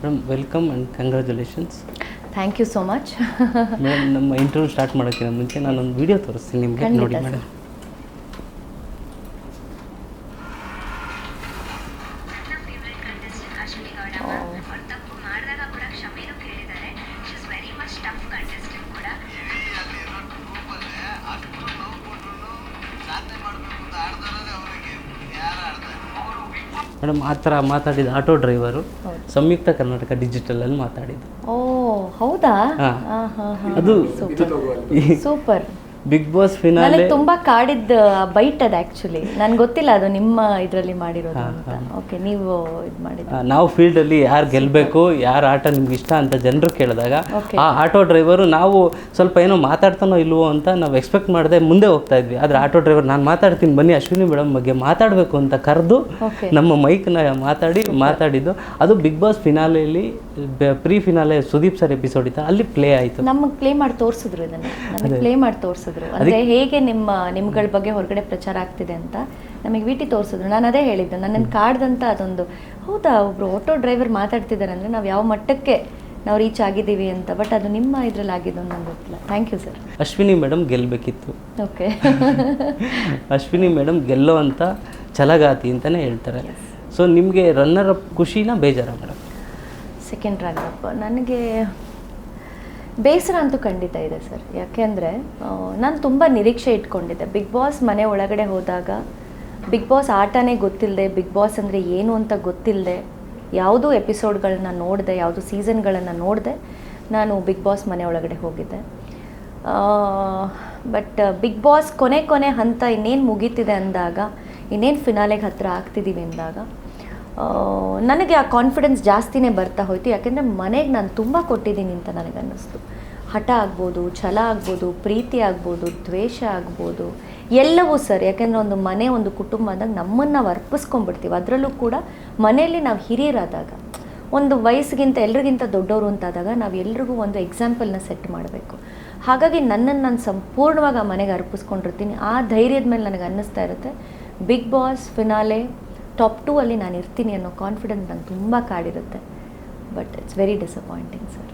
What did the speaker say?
Madam welcome and congratulations. Thank you so much. Madam ನಮ್ಮ interview start ಮಾಡೋಕ್ಕಿಂತ ಮುಂಚೆ ನಾನೊಂದು ವಿಡಿಯೋ ತೋರಿಸ್ತೀನಿ ನಿಮಗೆ, ನೋಡಿ ಮೇಡಮ್. ಮೇಡಮ್ ಆ ಥರ ಮಾತಾಡಿದ ಆಟೋ ಡ್ರೈವರು ಸಂಯುಕ್ತ ಕರ್ನಾಟಕ ಡಿಜಿಟಲಲ್ಲಿ ಮಾತಾಡಿದ್ದು. ಓ ಹೌದಾ? ಅದು ಸೂಪರ್. ಬಿಗ್ ಬಾಸ್ ಫಿನಾಲೆ ನನಗೆ ತುಂಬಾ ಕಾಡಿದ್ದ ಬೈಟ್ ಅದು ಆಕ್ಚುಲಿ. ನನ್ಗೆ ಗೊತ್ತಿಲ್ಲ ಅದು ನಿಮ್ಮ ಇದರಲ್ಲಿ ಮಾಡಿರೋದು ಅಂತ. ಓಕೆ, ನೀವು ಇದು ಮಾಡಿದ್ದು. ನಾವು ಫೀಲ್ಡಲ್ಲಿ ಯಾರು ಗೆಲ್ಲಬೇಕು, ಯಾರು ಆಟ ನಿಮ್ಗೆ ಇಷ್ಟ ಅಂತ ಜನರು ಕೇಳಿದಾಗ ಆ ಆಟೋ ಡ್ರೈವರು ನಾವು ಸ್ವಲ್ಪ ಏನೋ ಮಾತಾಡ್ತಾನೋ ಇಲ್ವೋ ಅಂತ ನಾವು ಎಕ್ಸ್ಪೆಕ್ಟ್ ಮಾಡದೆ ಮುಂದೆ ಹೋಗ್ತಾ ಇದ್ವಿ. ಆದರೆ ಆಟೋ ಡ್ರೈವರ್ ನಾನು ಮಾತಾಡ್ತೀನಿ ಬನ್ನಿ ಅಶ್ವಿನಿ ಮೇಡಮ್ ಬಗ್ಗೆ ಮಾತಾಡಬೇಕು ಅಂತ ಕರೆದು ನಮ್ಮ ಮೈಕ್ನ ಮಾತಾಡಿದ್ದು. ಅದು ಬಿಗ್ ಬಾಸ್ ಫಿನಾಲೆಯಲ್ಲಿ pre finale Sudeep sir episode ಇತ್ತು, ಅಲ್ಲಿ ಪ್ಲೇ ಆಯಿತು. ನಮಗೆ ಪ್ಲೇ ಮಾಡಿ ತೋರಿಸಿದ್ರು, ಇದನ್ನು ನಮಗೆ ಪ್ಲೇ ಮಾಡಿ ತೋರಿಸಿದ್ರು. ಅಂದರೆ ಹೇಗೆ ನಿಮ್ಗಳ ಬಗ್ಗೆ ಹೊರಗಡೆ ಪ್ರಚಾರ ಆಗ್ತಿದೆ ಅಂತ ನಮಗೆ ವಿಟಿ ತೋರಿಸಿದ್ರು. ನಾನು ಅದೇ ಹೇಳಿದ್ದು, ನನ್ನನ್ನು ಕಾಡ್ದಂತ ಅದೊಂದು ಹೌದಾ ಒಬ್ರು ಆಟೋ ಡ್ರೈವರ್ ಮಾತಾಡ್ತಿದ್ದಾರೆ ಅಂದರೆ ನಾವು ಯಾವ ಮಟ್ಟಕ್ಕೆ ನಾವು ರೀಚ್ ಆಗಿದ್ದೀವಿ ಅಂತ. ಬಟ್ ಅದು ನಿಮ್ಮ ಇದರಲ್ಲಿ ಆಗಿದ್ದು ನಂಗೆ ಗೊತ್ತಿಲ್ಲ. Thank you sir. Ashwini madam ಗೆಲ್ಲಬೇಕಿತ್ತು. ಓಕೆ. ಅಶ್ವಿನಿ ಮೇಡಮ್ ಗೆಲ್ಲೋ ಅಂತ ಛಲಗಾತಿ ಅಂತಲೇ ಹೇಳ್ತಾರೆ. ಸೊ ನಿಮಗೆ ರನ್ನರ್ ಅಪ್ ಖುಷಿನ ಬೇಜಾರ ಮೇಡಮ್? ಸೆಕೆಂಡ್ ರನ್ನರ್ ಅಪ್ ನನಗೆ ಬೇಸರ ಅಂತೂ ಖಂಡಿತ ಇದೆ ಸರ್. ಯಾಕೆಂದರೆ ನಾನು ತುಂಬ ನಿರೀಕ್ಷೆ ಇಟ್ಕೊಂಡಿದ್ದೆ. ಬಿಗ್ ಬಾಸ್ ಮನೆ ಒಳಗಡೆ ಹೋದಾಗ ಬಿಗ್ ಬಾಸ್ ಆಟನೇ ಗೊತ್ತಿಲ್ಲದೆ, ಬಿಗ್ ಬಾಸ್ ಅಂದರೆ ಏನು ಅಂತ ಗೊತ್ತಿಲ್ಲದೆ, ಯಾವುದೂ ಎಪಿಸೋಡ್ಗಳನ್ನ ನೋಡಿದೆ, ಯಾವುದು ಸೀಸನ್ಗಳನ್ನು ನೋಡಿದೆ ನಾನು ಬಿಗ್ ಬಾಸ್ ಮನೆ ಒಳಗಡೆ ಹೋಗಿದ್ದೆ. ಬಟ್ ಬಿಗ್ ಬಾಸ್ ಕೊನೆ ಹಂತ ಇನ್ನೇನು ಮುಗೀತಿದೆ ಅಂದಾಗ, ಇನ್ನೇನು ಫಿನಾಲೆಗೆ ಹತ್ತಿರ ಆಗ್ತಿದ್ದೀವಿ ಅಂದಾಗ ನನಗೆ ಆ ಕಾನ್ಫಿಡೆನ್ಸ್ ಜಾಸ್ತಿನೇ ಬರ್ತಾ ಹೋಯಿತು. ಯಾಕೆಂದರೆ ಮನೆಗೆ ನಾನು ತುಂಬ ಕೊಟ್ಟಿದ್ದೀನಿ ಅಂತ ನನಗನ್ನಿಸ್ತು. ಹಠ ಆಗ್ಬೋದು, ಛಲ ಆಗ್ಬೋದು, ಪ್ರೀತಿ ಆಗ್ಬೋದು, ದ್ವೇಷ ಆಗ್ಬೋದು, ಎಲ್ಲವೂ ಸರ್. ಯಾಕೆಂದರೆ ಒಂದು ಮನೆ, ಒಂದು ಕುಟುಂಬ ಅಂದಾಗ ನಮ್ಮನ್ನು ನಾವು ಅರ್ಪಿಸ್ಕೊಂಡ್ಬಿಡ್ತೀವಿ. ಅದರಲ್ಲೂ ಕೂಡ ಮನೆಯಲ್ಲಿ ನಾವು ಹಿರಿಯರಾದಾಗ, ಒಂದು ವಯಸ್ಸಿಗಿಂತ ಎಲ್ರಿಗಿಂತ ದೊಡ್ಡವರು ಅಂತಾದಾಗ ನಾವು ಎಲ್ರಿಗೂ ಒಂದು ಎಕ್ಸಾಂಪಲ್ನ ಸೆಟ್ ಮಾಡಬೇಕು. ಹಾಗಾಗಿ ನನ್ನನ್ನು ನಾನು ಸಂಪೂರ್ಣವಾಗಿ ಆ ಮನೆಗೆ ಅರ್ಪಿಸ್ಕೊಂಡಿರ್ತೀನಿ. ಆ ಧೈರ್ಯದ ಮೇಲೆ ನನಗೆ ಅನ್ನಿಸ್ತಾ ಇರುತ್ತೆ ಬಿಗ್ ಬಾಸ್ ಫಿನಾಲೆ ಟಾಪ್ 2 ಅಲ್ಲಿ ನಾನು ಇರ್ತೀನಿ ಅನ್ನೋ ಕಾನ್ಫಿಡೆನ್ಸ್ ನಂಗೆ ತುಂಬ ಕಾಡಿರುತ್ತೆ. But it's very disappointing sir.